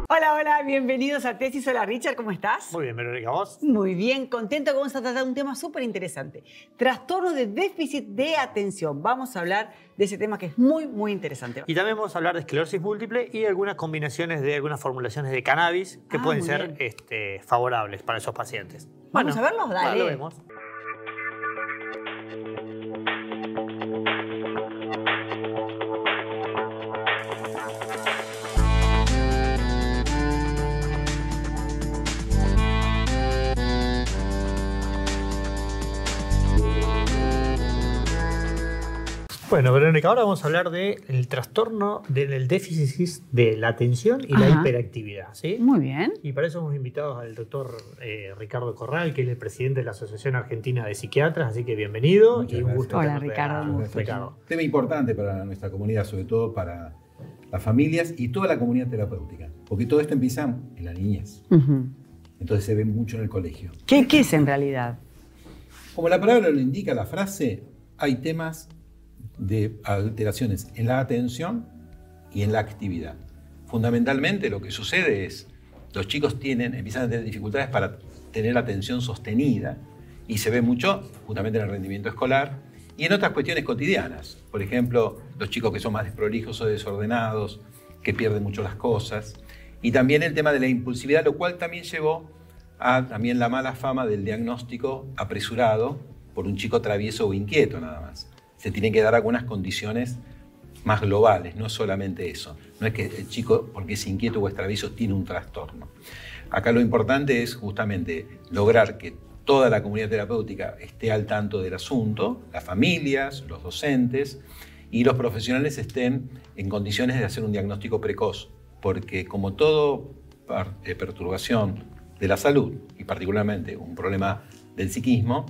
Hola, hola, bienvenidos a Tesis. Hola, Richard, ¿cómo estás? Muy bien, Verónica, ¿vos? Muy bien, contento que vamos a tratar un tema súper interesante. Trastorno de déficit de atención. Vamos a hablar de ese tema que es muy, muy interesante. Y también vamos a hablar de esclerosis múltiple y algunas combinaciones de algunas formulaciones de cannabis que pueden ser favorables para esos pacientes. Vamos a verlos, dale. Lo vemos. Bueno, Verónica, ahora vamos a hablar del trastorno del déficit de la atención y la hiperactividad, ¿sí? Muy bien. Y para eso hemos invitado al doctor Ricardo Corral, que es el presidente de la Asociación Argentina de Psiquiatras, así que bienvenido. Muchas y un gusto. Hola, Ricardo. Ricardo. Tema importante para nuestra comunidad, sobre todo para las familias y toda la comunidad terapéutica, porque todo esto empieza en la niñez. Entonces se ve mucho en el colegio. ¿Qué es en realidad? Como la palabra lo indica, la frase, hay temas de alteraciones en la atención y en la actividad. Fundamentalmente lo que sucede es, los chicos empiezan a tener dificultades para tener la atención sostenida y se ve mucho justamente en el rendimiento escolar y en otras cuestiones cotidianas. Por ejemplo, los chicos que son más desprolijos o desordenados, que pierden mucho las cosas. Y también el tema de la impulsividad, lo cual también llevó a también la mala fama del diagnóstico apresurado por un chico travieso o inquieto nada más. Se tienen que dar algunas condiciones más globales, no solamente eso. No es que el chico, porque es inquieto o es travieso, tiene un trastorno. Acá lo importante es justamente lograr que toda la comunidad terapéutica esté al tanto del asunto, las familias, los docentes y los profesionales estén en condiciones de hacer un diagnóstico precoz, porque como todo perturbación de la salud, y particularmente un problema del psiquismo,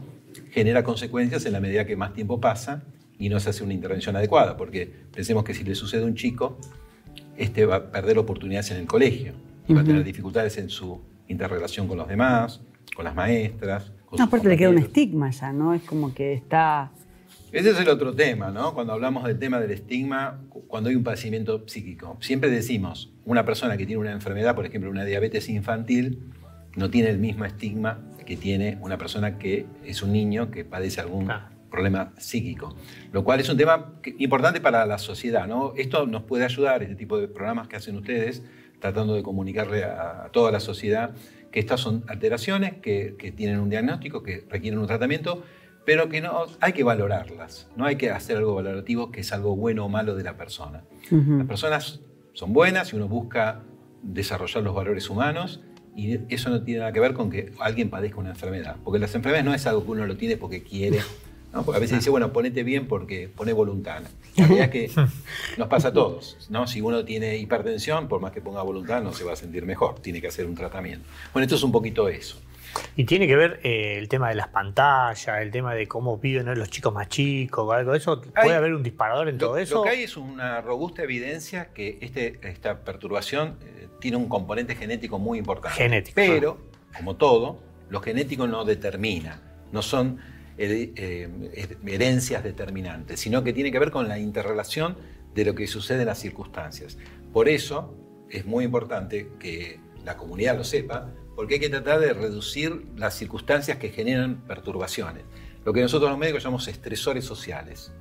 genera consecuencias en la medida que más tiempo pasa y no se hace una intervención adecuada, porque pensemos que si le sucede a un chico, va a perder oportunidades en el colegio y va a tener dificultades en su interrelación con los demás, con las maestras. Aparte le queda un estigma ya, ¿no? Es como que está... Ese es el otro tema, ¿no? Cuando hablamos del tema del estigma, cuando hay un padecimiento psíquico. Siempre decimos, una persona que tiene una enfermedad, por ejemplo, una diabetes infantil, no tiene el mismo estigma que tiene una persona que es un niño que padece algún problema psíquico. Lo cual es un tema importante para la sociedad, ¿no? Esto nos puede ayudar, este tipo de programas que hacen ustedes, tratando de comunicarle a toda la sociedad que estas son alteraciones, que tienen un diagnóstico, que requieren un tratamiento, pero que no hay que valorarlas. No hay que hacer algo valorativo que es algo bueno o malo de la persona. Las personas son buenas y uno busca desarrollar los valores humanos y eso no tiene nada que ver con que alguien padezca una enfermedad. Porque las enfermedades no es algo que uno lo tiene porque quiere, ¿no? Porque a veces dice, bueno, ponete bien porque pone voluntad. La realidad es que nos pasa a todos, ¿no? Si uno tiene hipertensión, por más que ponga voluntad, no se va a sentir mejor. Tiene que hacer un tratamiento. Bueno, esto es un poquito eso. Y tiene que ver el tema de las pantallas, el tema de cómo viven los chicos más chicos, algo de eso. ¿Puede haber un disparador en todo eso? Lo que hay es una robusta evidencia que esta perturbación tiene un componente genético muy importante. Genético. Pero, como todo, lo genético no determina, no son herencias determinantes, sino que tiene que ver con la interrelación de lo que sucede en las circunstancias. Por eso es muy importante que la comunidad lo sepa, porque hay que tratar de reducir las circunstancias que generan perturbaciones. Lo que nosotros los médicos llamamos estresores sociales.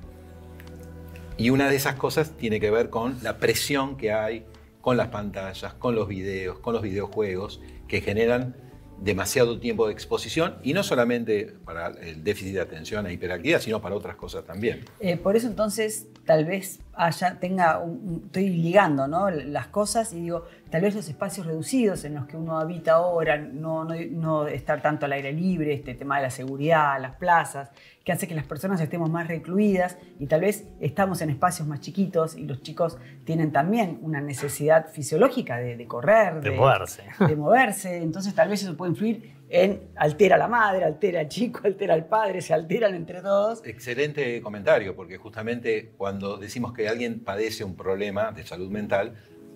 Y una de esas cosas tiene que ver con la presión que hay con las pantallas, con los videos, con los videojuegos, que generan demasiado tiempo de exposición, y no solamente para el déficit de atención e hiperactividad, sino para otras cosas también. Por eso entonces tal vez estoy ligando, ¿no?, las cosas y digo, tal vez los espacios reducidos en los que uno habita ahora, no estar tanto al aire libre, este tema de la seguridad, las plazas, que hace que las personas estemos más recluidas y tal vez estamos en espacios más chiquitos y los chicos tienen también una necesidad fisiológica de correr, de moverse, entonces tal vez eso puede influir altera a la madre, altera al chico, altera al padre, se alteran entre todos. Excelente comentario, porque justamente cuando decimos que alguien padece un problema de salud mental,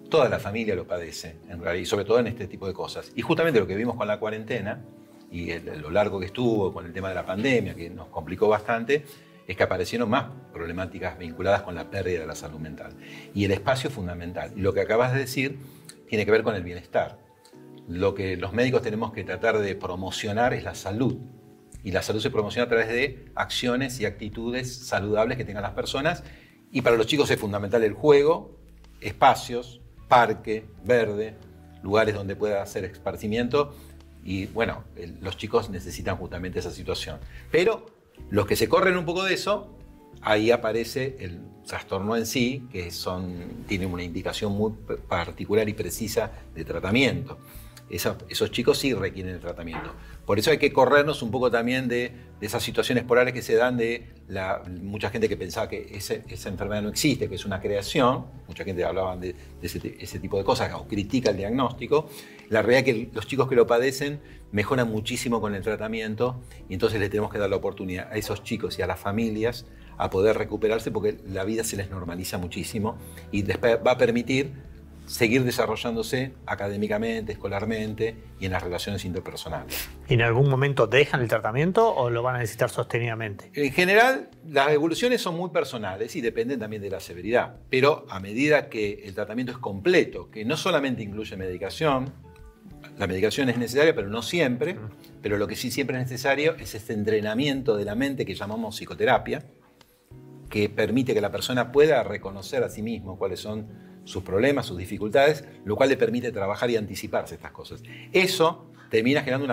toda la familia lo padece, en realidad, y sobre todo en este tipo de cosas. Y justamente lo que vimos con la cuarentena, y lo largo que estuvo con el tema de la pandemia, que nos complicó bastante, es que aparecieron más problemáticas vinculadas con la pérdida de la salud mental. Y el espacio es fundamental. Y lo que acabas de decir tiene que ver con el bienestar. Lo que los médicos tenemos que tratar de promocionar es la salud. Y la salud se promociona a través de acciones y actitudes saludables que tengan las personas. Y para los chicos es fundamental el juego, espacios, parque, verde, lugares donde pueda hacer esparcimiento. Y bueno, los chicos necesitan justamente esa situación. Pero los que se corren un poco de eso, ahí aparece el trastorno en sí, que tienen una indicación muy particular y precisa de tratamiento. Esos chicos sí requieren el tratamiento. Por eso hay que corrernos un poco también de esas situaciones polares que se dan de mucha gente que pensaba que esa enfermedad no existe, que es una creación. Mucha gente hablaba de ese tipo de cosas o critica el diagnóstico. La realidad es que los chicos que lo padecen mejoran muchísimo con el tratamiento y entonces le tenemos que dar la oportunidad a esos chicos y a las familias a poder recuperarse porque la vida se les normaliza muchísimo y después va a permitir seguir desarrollándose académicamente, escolarmente y en las relaciones interpersonales. ¿Y en algún momento dejan el tratamiento o lo van a necesitar sostenidamente? En general, las evoluciones son muy personales y dependen también de la severidad, pero a medida que el tratamiento es completo, que no solamente incluye medicación, la medicación es necesaria, pero no siempre, pero lo que sí siempre es necesario es este entrenamiento de la mente que llamamos psicoterapia, que permite que la persona pueda reconocer a sí mismo cuáles son sus problemas, sus dificultades, lo cual le permite trabajar y anticiparse estas cosas. Eso termina generando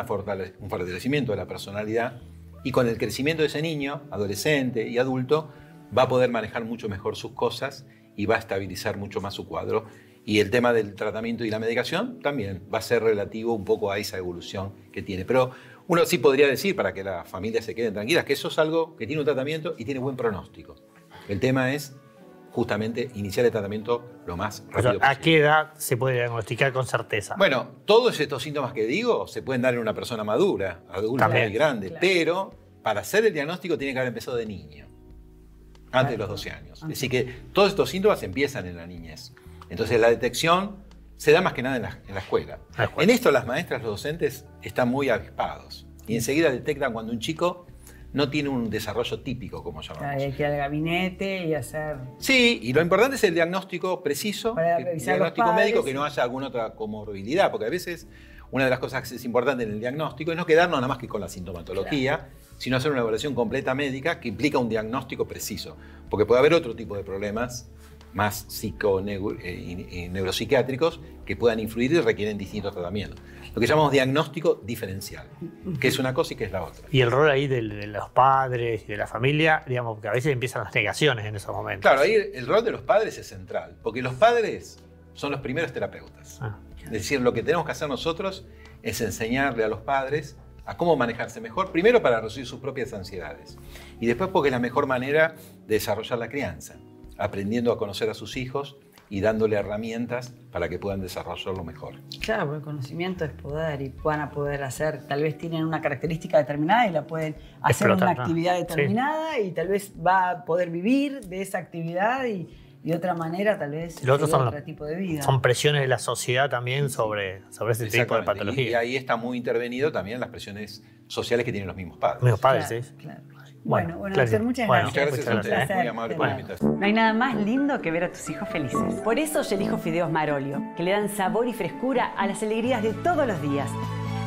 un fortalecimiento de la personalidad y con el crecimiento de ese niño, adolescente y adulto, va a poder manejar mucho mejor sus cosas y va a estabilizar mucho más su cuadro. Y el tema del tratamiento y la medicación también va a ser relativo un poco a esa evolución que tiene. Pero uno sí podría decir, para que las familias se queden tranquilas, que eso es algo que tiene un tratamiento y tiene buen pronóstico. El tema es justamente iniciar el tratamiento lo más rápido posible. ¿A qué edad se puede diagnosticar con certeza? Bueno, todos estos síntomas que digo se pueden dar en una persona madura, adulta y grande, claro. Pero para hacer el diagnóstico tiene que haber empezado de niño, antes de los 12 años. Es decir, que todos estos síntomas empiezan en la niñez. Entonces la detección se da más que nada en la escuela. En esto las maestras, los docentes están muy avispados y enseguida detectan cuando un chico no tiene un desarrollo típico, como llamamos. Hay que ir al gabinete y hacer... Sí, y lo importante es el diagnóstico preciso, el diagnóstico médico, que no haya alguna otra comorbilidad, porque a veces una de las cosas que es importante en el diagnóstico es no quedarnos nada más que con la sintomatología, sino hacer una evaluación completa médica que implica un diagnóstico preciso, porque puede haber otro tipo de problemas más neuropsiquiátricos que puedan influir y requieren distintos tratamientos. Lo que llamamos diagnóstico diferencial, que es una cosa y que es la otra. Y el rol ahí de los padres y de la familia, digamos, que a veces empiezan las negaciones en esos momentos. Claro, ahí el rol de los padres es central, porque los padres son los primeros terapeutas. Es decir, lo que tenemos que hacer nosotros es enseñarle a los padres a cómo manejarse mejor, primero para reducir sus propias ansiedades, y después porque es la mejor manera de desarrollar la crianza, aprendiendo a conocer a sus hijos y dándole herramientas para que puedan desarrollarlo mejor. Claro, porque el conocimiento es poder y van a poder hacer, tal vez tienen una característica determinada y la pueden hacer en una actividad determinada y tal vez va a poder vivir de esa actividad y de otra manera tal vez otro tipo de vida. Son presiones de la sociedad también sobre ese tipo de patología. Y ahí está muy intervenido también las presiones sociales que tienen los mismos padres. Los mismos padres, claro, sí. Claro. Bueno, doctor, muchas gracias. Muchas gracias. Muy amable por la invitación. No hay nada más lindo que ver a tus hijos felices. Por eso yo elijo fideos Marolio, que le dan sabor y frescura a las alegrías de todos los días.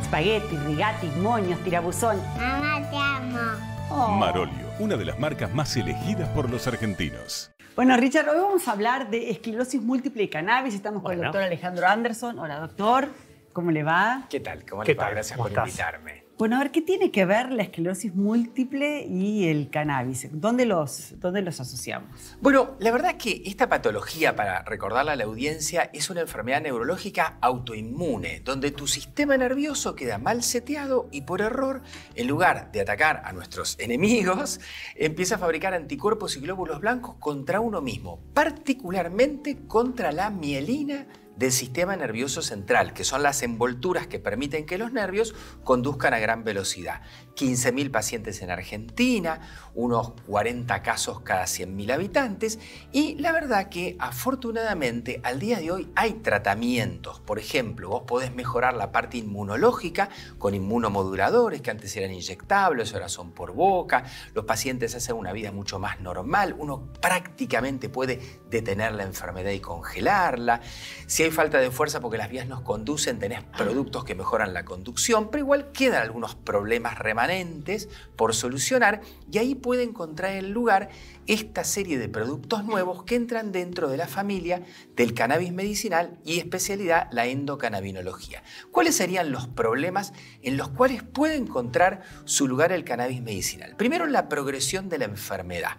Espagueti, rigati, moños, tirabuzón. Mamá, te amo. Marolio, una de las marcas más elegidas por los argentinos. Bueno, Richard, hoy vamos a hablar de esclerosis múltiple y cannabis. Estamos con el doctor Alejandro Anderson. Hola, doctor. ¿Cómo le va? ¿Qué tal? ¿Cómo le va? Gracias por invitarme. Bueno, a ver, ¿qué tiene que ver la esclerosis múltiple y el cannabis? ¿Dónde los asociamos? Bueno, la verdad es que esta patología, para recordarla a la audiencia, es una enfermedad neurológica autoinmune, donde tu sistema nervioso queda mal seteado y por error, en lugar de atacar a nuestros enemigos, empieza a fabricar anticuerpos y glóbulos blancos contra uno mismo, particularmente contra la mielina del sistema nervioso central, que son las envolturas que permiten que los nervios conduzcan a gran velocidad. 15.000 pacientes en Argentina, unos 40 casos cada 100.000 habitantes, y la verdad que afortunadamente al día de hoy hay tratamientos. Por ejemplo, vos podés mejorar la parte inmunológica con inmunomoduladores que antes eran inyectables, ahora son por boca. Los pacientes hacen una vida mucho más normal, uno prácticamente puede detener la enfermedad y congelarla. Si hay hay falta de fuerza porque las vías nos conducen, tenés productos que mejoran la conducción, pero igual quedan algunos problemas remanentes por solucionar y ahí puede encontrar el lugar esta serie de productos nuevos que entran dentro de la familia del cannabis medicinal y especialidad la endocannabinología. ¿Cuáles serían los problemas en los cuales puede encontrar su lugar el cannabis medicinal? Primero, la progresión de la enfermedad.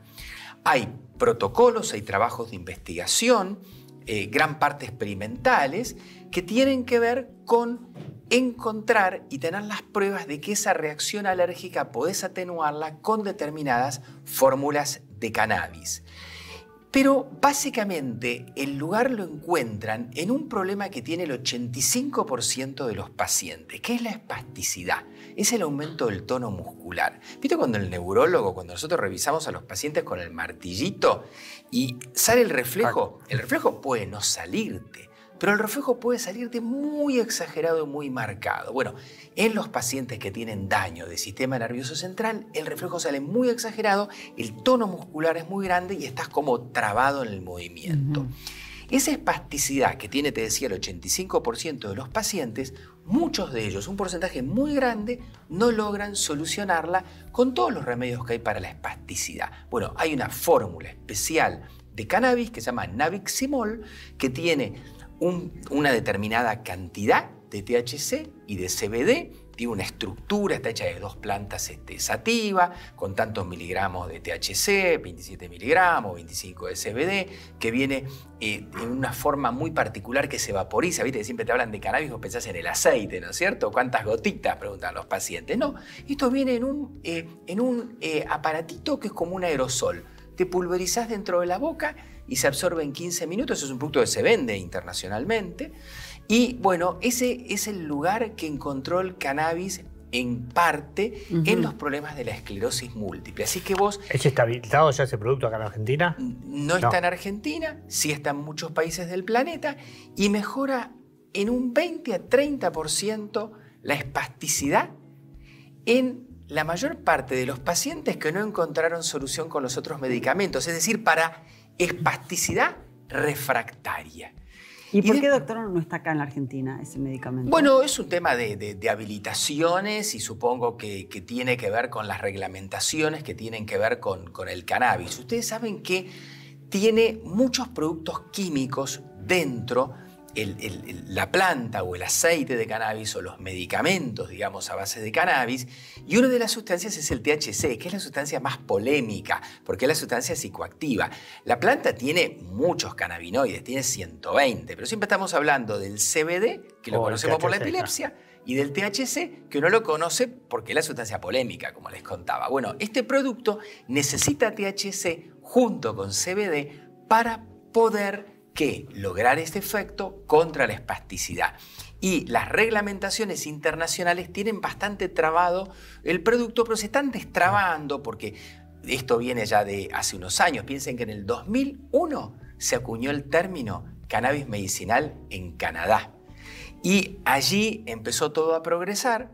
Hay protocolos, hay trabajos de investigación, gran parte experimentales, que tienen que ver con encontrar y tener las pruebas de que esa reacción alérgica podés atenuarla con determinadas fórmulas de cannabis. Pero básicamente el lugar lo encuentran en un problema que tiene el 85% de los pacientes, que es la espasticidad. Es el aumento del tono muscular. ¿Viste cuando el neurólogo, cuando nosotros revisamos a los pacientes con el martillito y sale el reflejo? El reflejo puede no salirte, pero el reflejo puede salirte muy exagerado y muy marcado. Bueno, en los pacientes que tienen daño del sistema nervioso central, el reflejo sale muy exagerado, el tono muscular es muy grande y estás como trabado en el movimiento. Esa espasticidad que tiene, te decía, el 85% de los pacientes, muchos de ellos, un porcentaje muy grande, no logran solucionarla con todos los remedios que hay para la espasticidad. Bueno, hay una fórmula especial de cannabis que se llama Nabiximol, que tiene una determinada cantidad de THC y de CBD, tiene una estructura, está hecha de 2 plantas sativa, con tantos miligramos de THC, 27 miligramos, 25 de CBD, que viene en una forma muy particular que se vaporiza. Viste que siempre te hablan de cannabis, vos pensás en el aceite, ¿no es cierto? ¿Cuántas gotitas? Preguntan los pacientes. No, esto viene en un aparatito que es como un aerosol. Te pulverizás dentro de la boca y se absorbe en 15 minutos. Es un producto que se vende internacionalmente. Y bueno, ese es el lugar que encontró el cannabis en parte en los problemas de la esclerosis múltiple. Así que vos... ¿Es estabilizado ya ese producto acá en Argentina? No está en Argentina, sí está en muchos países del planeta y mejora en un 20 a 30% la espasticidad en la mayor parte de los pacientes que no encontraron solución con los otros medicamentos, es decir, para espasticidad refractaria. ¿Y por qué, doctor, no está acá en la Argentina ese medicamento? Bueno, es un tema de habilitaciones y supongo que tiene que ver con las reglamentaciones que tienen que ver con el cannabis. Ustedes saben que tiene muchos productos químicos dentro, la planta o el aceite de cannabis o los medicamentos, digamos, a base de cannabis, y una de las sustancias es el THC, que es la sustancia más polémica, porque es la sustancia psicoactiva. La planta tiene muchos cannabinoides, tiene 120, pero siempre estamos hablando del CBD, que lo conocemos por la epilepsia, y del THC, que uno lo conoce porque es la sustancia polémica, como les contaba. Bueno, este producto necesita THC junto con CBD para poder lograr este efecto contra la espasticidad. Y las reglamentaciones internacionales tienen bastante trabado el producto, pero se están destrabando porque esto viene ya de hace unos años. Piensen que en el 2001 se acuñó el término cannabis medicinal en Canadá. Y allí empezó todo a progresar.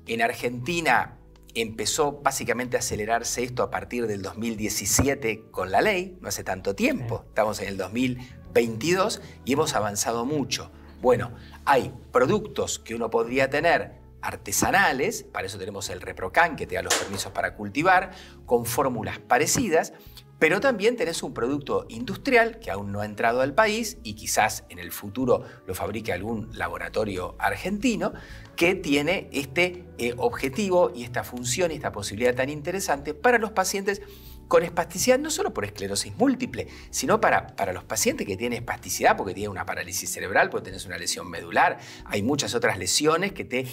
En Argentina empezó básicamente a acelerarse esto a partir del 2017 con la ley, no hace tanto tiempo, estamos en el 2022 y hemos avanzado mucho. Bueno, hay productos que uno podría tener artesanales, para eso tenemos el ReproCan que te da los permisos para cultivar, con fórmulas parecidas, pero también tenés un producto industrial que aún no ha entrado al país y quizás en el futuro lo fabrique algún laboratorio argentino que tiene este objetivo y esta función y esta posibilidad tan interesante para los pacientes con espasticidad, no solo por esclerosis múltiple, sino para los pacientes que tienen espasticidad porque tienen una parálisis cerebral, porque tenés una lesión medular. Hay muchas otras lesiones que te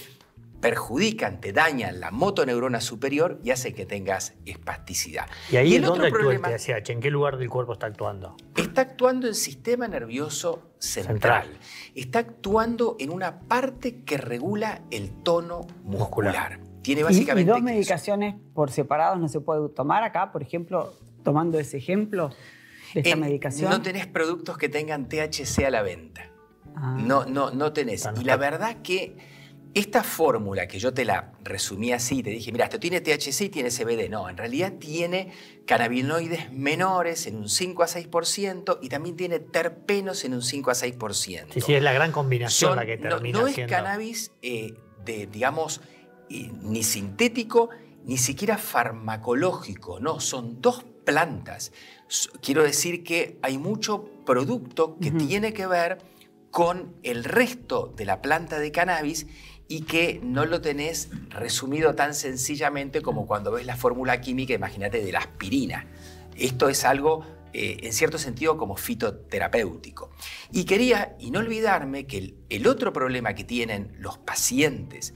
perjudican, te dañan la motoneurona superior y hace que tengas espasticidad. ¿Y ahí es donde actúa el THC? ¿En qué lugar del cuerpo está actuando? Está actuando en el sistema nervioso central. Está actuando en una parte que regula el tono muscular. Tiene básicamente ¿Y dos medicaciones por separados no se puede tomar acá? Por ejemplo, tomando ese ejemplo de esta medicación. No tenés productos que tengan THC a la venta. No tenés. Y la verdad que esta fórmula que yo te la resumí así, te dije, mira, esto tiene THC y tiene CBD. No, en realidad tiene cannabinoides menores en un 5 a 6% y también tiene terpenos en un 5 a 6%. Sí, es la gran combinación la que termina no es siendo. cannabis, digamos, ni sintético, ni siquiera farmacológico, no, son dos plantas. Quiero decir que hay mucho producto que tiene que ver con el resto de la planta de cannabis y que no lo tenés resumido tan sencillamente como cuando ves la fórmula química, imagínate, de la aspirina. Esto es algo, en cierto sentido, como fitoterapéutico. Y quería, y no olvidarme, que el otro problema que tienen los pacientes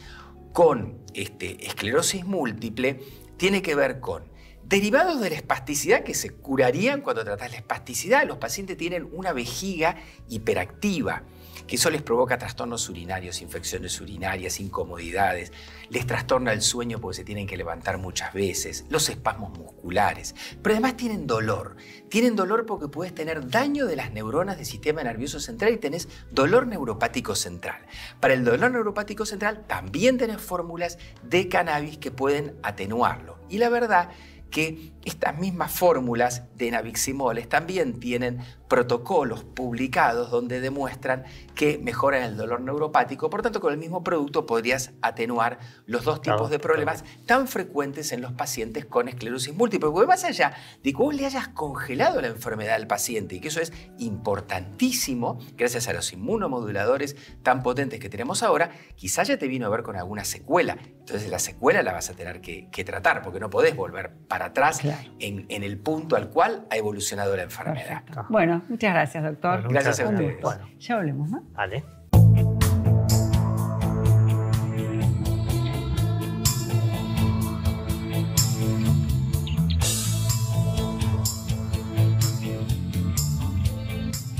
con esclerosis múltiple tiene que ver con derivados de la espasticidad que se curarían cuando tratás la espasticidad. Los pacientes tienen una vejiga hiperactiva, que eso les provoca trastornos urinarios, infecciones urinarias, incomodidades, les trastorna el sueño porque se tienen que levantar muchas veces, los espasmos musculares, pero además tienen dolor porque puedes tener daño de las neuronas del sistema nervioso central y tenés dolor neuropático central. Para el dolor neuropático central también tenés fórmulas de cannabis que pueden atenuarlo. Y la verdad que estas mismas fórmulas de nabiximoles también tienen protocolos publicados donde demuestran que mejoran el dolor neuropático. Por tanto, con el mismo producto podrías atenuar los dos tipos de problemas tan frecuentes en los pacientes con esclerosis múltiple. Porque más allá de que vos le hayas congelado la enfermedad al paciente, y que eso es importantísimo, gracias a los inmunomoduladores tan potentes que tenemos ahora, quizás ya te vino a ver con alguna secuela. Entonces la secuela la vas a tener que tratar, porque no podés volver para atrás en el punto al cual ha evolucionado la enfermedad. Perfecto. Bueno, muchas gracias, doctor. Bueno, gracias a ustedes. Bueno. Ya volvemos, ¿no? Vale.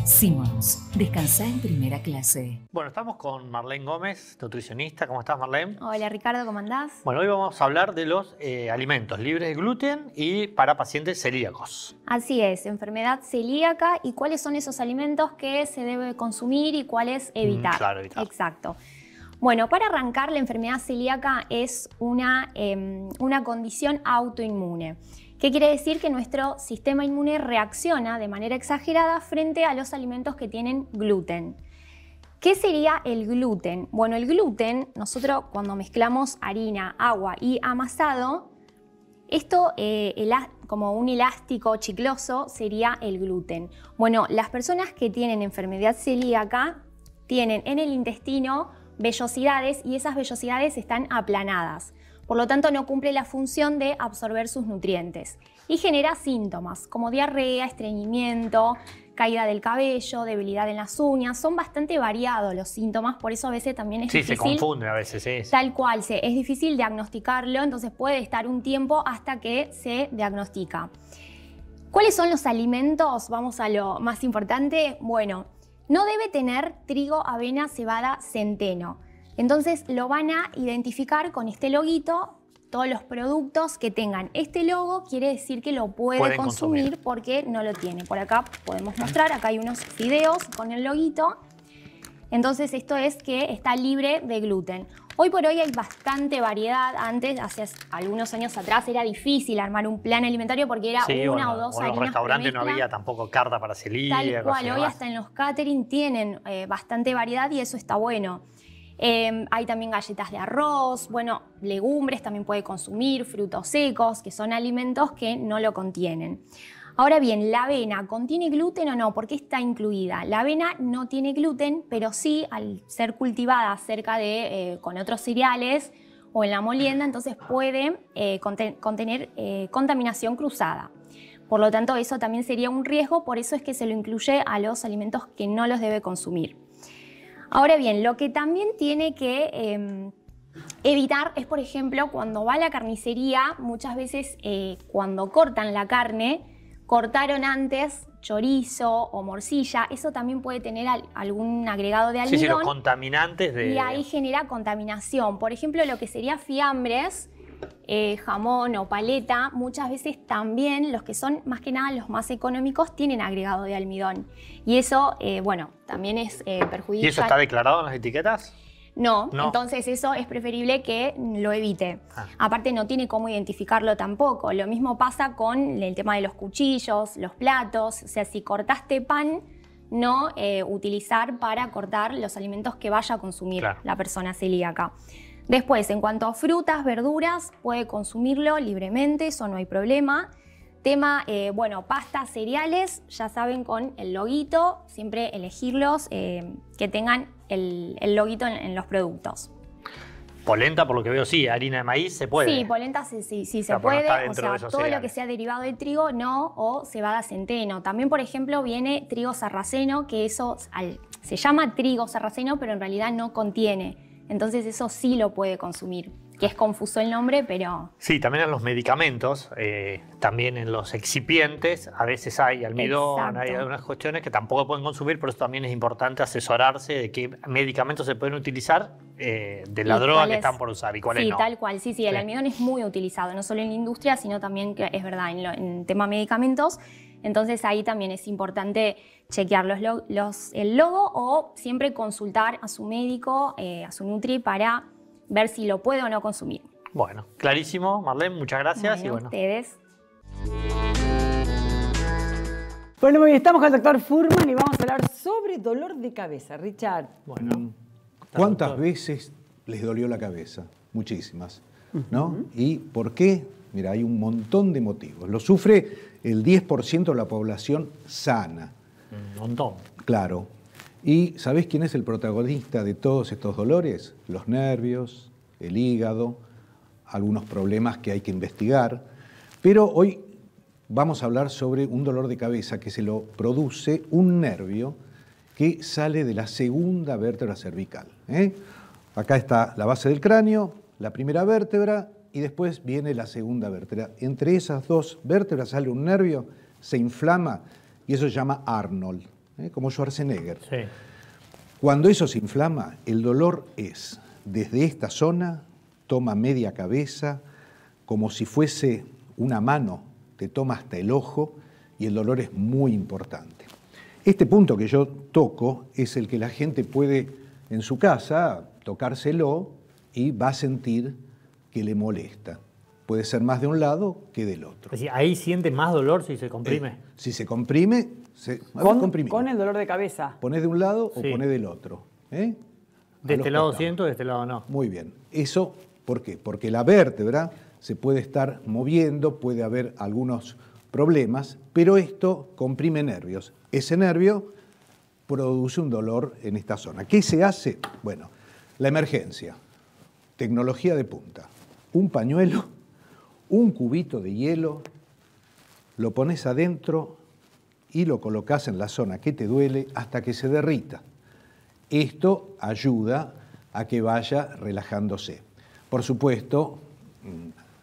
Simmons, descansá en primera clase. Bueno, estamos con Marlene Gómez, nutricionista. ¿Cómo estás, Marlene? Hola Ricardo, ¿cómo andás? Bueno, hoy vamos a hablar de los alimentos libres de gluten y para pacientes celíacos. Así es, enfermedad celíaca y cuáles son esos alimentos que se debe consumir y cuáles evitar. Claro, evitar. Exacto. Bueno, para arrancar, la enfermedad celíaca es una condición autoinmune. ¿Qué quiere decir? Que nuestro sistema inmune reacciona de manera exagerada frente a los alimentos que tienen gluten. ¿Qué sería el gluten? Bueno, el gluten, nosotros cuando mezclamos harina, agua y amasado, esto como un elástico chicloso sería el gluten. Bueno, las personas que tienen enfermedad celíaca tienen en el intestino vellosidades y esas vellosidades están aplanadas. Por lo tanto, no cumple la función de absorber sus nutrientes y genera síntomas como diarrea, estreñimiento, caída del cabello, debilidad en las uñas. Son bastante variados los síntomas, por eso a veces también es difícil. Sí, se confunde a veces. Sí. Tal cual, es difícil diagnosticarlo, entonces puede estar un tiempo hasta que se diagnostica. ¿Cuáles son los alimentos? Vamos a lo más importante. Bueno, no debe tener trigo, avena, cebada, centeno. Entonces lo van a identificar con este loguito. Todos los productos que tengan este logo quiere decir que lo puede consumir porque no lo tiene. Por acá podemos mostrar, acá hay unos fideos con el loguito. Entonces esto es que está libre de gluten. Hoy por hoy hay bastante variedad. Antes, hace algunos años atrás, era difícil armar un plan alimentario porque era una o dos harinas. En los restaurantes no había tampoco carta para celíacos. Tal cual, hoy hasta en los catering tienen bastante variedad y eso está bueno. Hay también galletas de arroz, bueno, legumbres también puede consumir, frutos secos, que son alimentos que no lo contienen. Ahora bien, ¿la avena contiene gluten o no? ¿Por qué está incluida? La avena no tiene gluten, pero sí, al ser cultivada cerca de con otros cereales o en la molienda, entonces puede contener contaminación cruzada. Por lo tanto, eso también sería un riesgo, por eso es que se lo incluye a los alimentos que no los debe consumir. Ahora bien, lo que también tiene que evitar es, por ejemplo, cuando va a la carnicería, muchas veces cuando cortan la carne, cortaron antes chorizo o morcilla, eso también puede tener algún agregado de almidón. Sí, los contaminantes de... Y ahí genera contaminación. Por ejemplo, lo que sería fiambres, jamón o paleta, muchas veces también los que son más que nada los más económicos tienen agregado de almidón. Y eso, bueno, también es perjudicial. ¿Y eso está declarado en las etiquetas? No, entonces eso es preferible que lo evite. Aparte no tiene cómo identificarlo tampoco. Lo mismo pasa con el tema de los cuchillos, los platos. O sea, si cortaste pan, no utilizar para cortar los alimentos que vaya a consumir la persona celíaca. Después, en cuanto a frutas, verduras, puede consumirlo libremente, eso no hay problema. Tema, pastas, cereales, ya saben, con el loguito, siempre elegirlos que tengan el loguito en los productos. Polenta, por lo que veo, sí. Harina de maíz, ¿se puede? Sí, polenta sí se puede. O sea, todo lo que sea derivado del trigo, no, o cebada centeno. También, por ejemplo, viene trigo sarraceno, que eso se llama trigo sarraceno, pero en realidad no contiene. Entonces eso sí lo puede consumir. Que es confuso el nombre, pero... Sí, también en los medicamentos, también en los excipientes, a veces hay almidón, hay algunas cuestiones que tampoco pueden consumir, por eso también es importante asesorarse de qué medicamentos se pueden utilizar de la droga que están por usar y cuáles no. Sí, tal cual. Sí, el almidón es muy utilizado, no solo en la industria, sino también, que es verdad, en tema medicamentos. Entonces ahí también es importante chequear el logo o siempre consultar a su médico, a su nutri, para ver si lo puede o no consumir. Bueno, clarísimo, Marlene, muchas gracias. Bueno, y ustedes. Bueno, muy bien, estamos con el doctor Fuhrman y vamos a hablar sobre dolor de cabeza. Richard. Bueno, ¿cuántas veces les dolió la cabeza? Muchísimas, ¿no? ¿Y por qué? Mira, hay un montón de motivos. Lo sufre el 10% de la población sana. Un montón. Claro. ¿Y sabés quién es el protagonista de todos estos dolores? Los nervios, el hígado, algunos problemas que hay que investigar. Pero hoy vamos a hablar sobre un dolor de cabeza que se lo produce un nervio que sale de la segunda vértebra cervical. Acá está la base del cráneo, la primera vértebra, y después viene la segunda vértebra. Entre esas dos vértebras sale un nervio, se inflama, y eso se llama Arnold. Como Schwarzenegger. Sí. Cuando eso se inflama, el dolor es desde esta zona, toma media cabeza, como si fuese una mano, te toma hasta el ojo, y el dolor es muy importante. Este punto que yo toco es el que la gente puede en su casa tocárselo y va a sentir que le molesta. Puede ser más de un lado que del otro. Es decir, ahí siente más dolor si se comprime. Si se comprime, con el dolor de cabeza. Ponés de un lado o ponés del otro. De este lado siento, de este lado no. Muy bien. ¿Eso por qué? Porque la vértebra se puede estar moviendo, puede haber algunos problemas, pero esto comprime nervios. Ese nervio produce un dolor en esta zona. ¿Qué se hace? Bueno, la emergencia, tecnología de punta, un pañuelo, un cubito de hielo, lo pones adentro y lo colocas en la zona que te duele hasta que se derrita. Esto ayuda a que vaya relajándose. Por supuesto,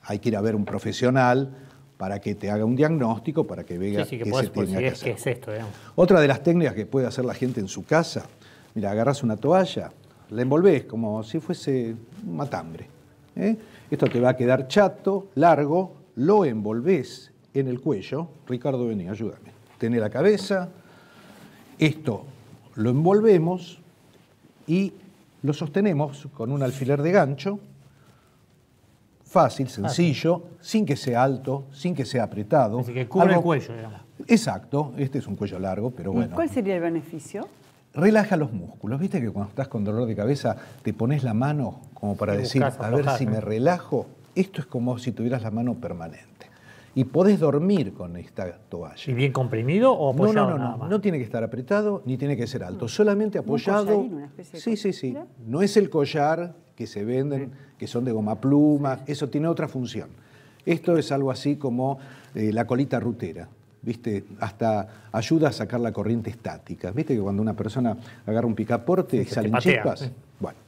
hay que ir a ver un profesional para que te haga un diagnóstico, para que vea qué se tiene que hacer. ¿Qué es esto, digamos? Otra de las técnicas que puede hacer la gente en su casa, mira, agarras una toalla, la envolvés como si fuese un matambre. Esto te va a quedar chato, largo, lo envolvés en el cuello. Ricardo, vení, ayúdame. Tenés la cabeza, esto lo envolvemos y lo sostenemos con un alfiler de gancho, fácil, sencillo, sin que sea alto, sin que sea apretado. Así que cubre el cuello, digamos. Exacto, este es un cuello largo, pero bueno. ¿Cuál sería el beneficio? Relaja los músculos. Viste que cuando estás con dolor de cabeza te pones la mano como para decir, a ver si me relajo. Esto es como si tuvieras la mano permanente. Y podés dormir con esta toalla. ¿Y bien comprimido o apoyado? No tiene que estar apretado ni tiene que ser alto. Solamente apoyado. Una especie de Sí. No es el collar que se venden, que son de goma pluma. Eso tiene otra función. Esto es algo así como la colita rutera. ¿Viste? Hasta ayuda a sacar la corriente estática. ¿Viste que cuando una persona agarra un picaporte y salen chispas? Sí. Bueno,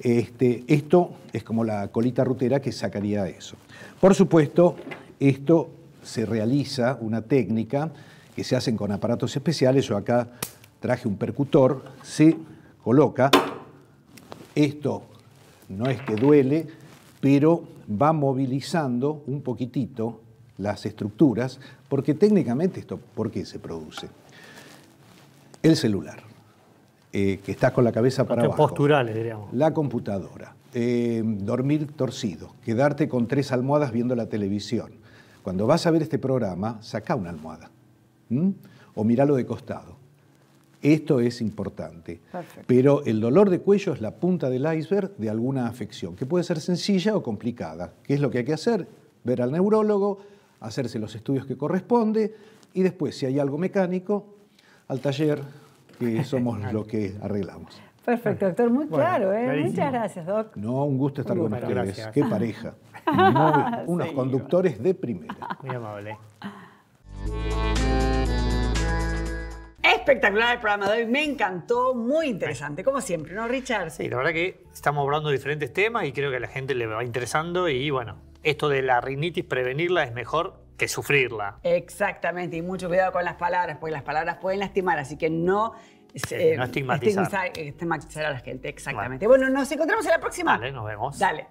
esto es como la colita rutera que sacaría eso. Por supuesto, esto se realiza, una técnica que se hacen con aparatos especiales. Yo acá traje un percutor, se coloca. Esto no es que duele, pero va movilizando un poquitito las estructuras, porque técnicamente esto, ¿por qué se produce? El celular. que estás con la cabeza para abajo. Posturales, diríamos. La computadora. Dormir torcido. Quedarte con 3 almohadas viendo la televisión. Cuando vas a ver este programa, saca una almohada. O míralo de costado. Esto es importante. Perfecto. Pero el dolor de cuello es la punta del iceberg de alguna afección, que puede ser sencilla o complicada. ¿Qué es lo que hay que hacer? Ver al neurólogo, hacerse los estudios que corresponde y después, si hay algo mecánico, al taller, que somos los que arreglamos. Perfecto, doctor, muy claro. clarísimo. Muchas gracias, doc. No, un gusto estar con ustedes. Gracias. Qué pareja. Unos conductores de primera. Muy amable. Espectacular el programa de hoy, me encantó, muy interesante, como siempre, ¿no, Richard? Sí, la verdad que estamos hablando de diferentes temas y creo que a la gente le va interesando y bueno, esto de la rinitis, prevenirla es mejor que sufrirla. Exactamente, y mucho cuidado con las palabras, porque las palabras pueden lastimar, así que no... no estigmatizar. Estigmatizar a la gente, exactamente. Bueno, nos encontramos en la próxima. Vale, nos vemos. Dale.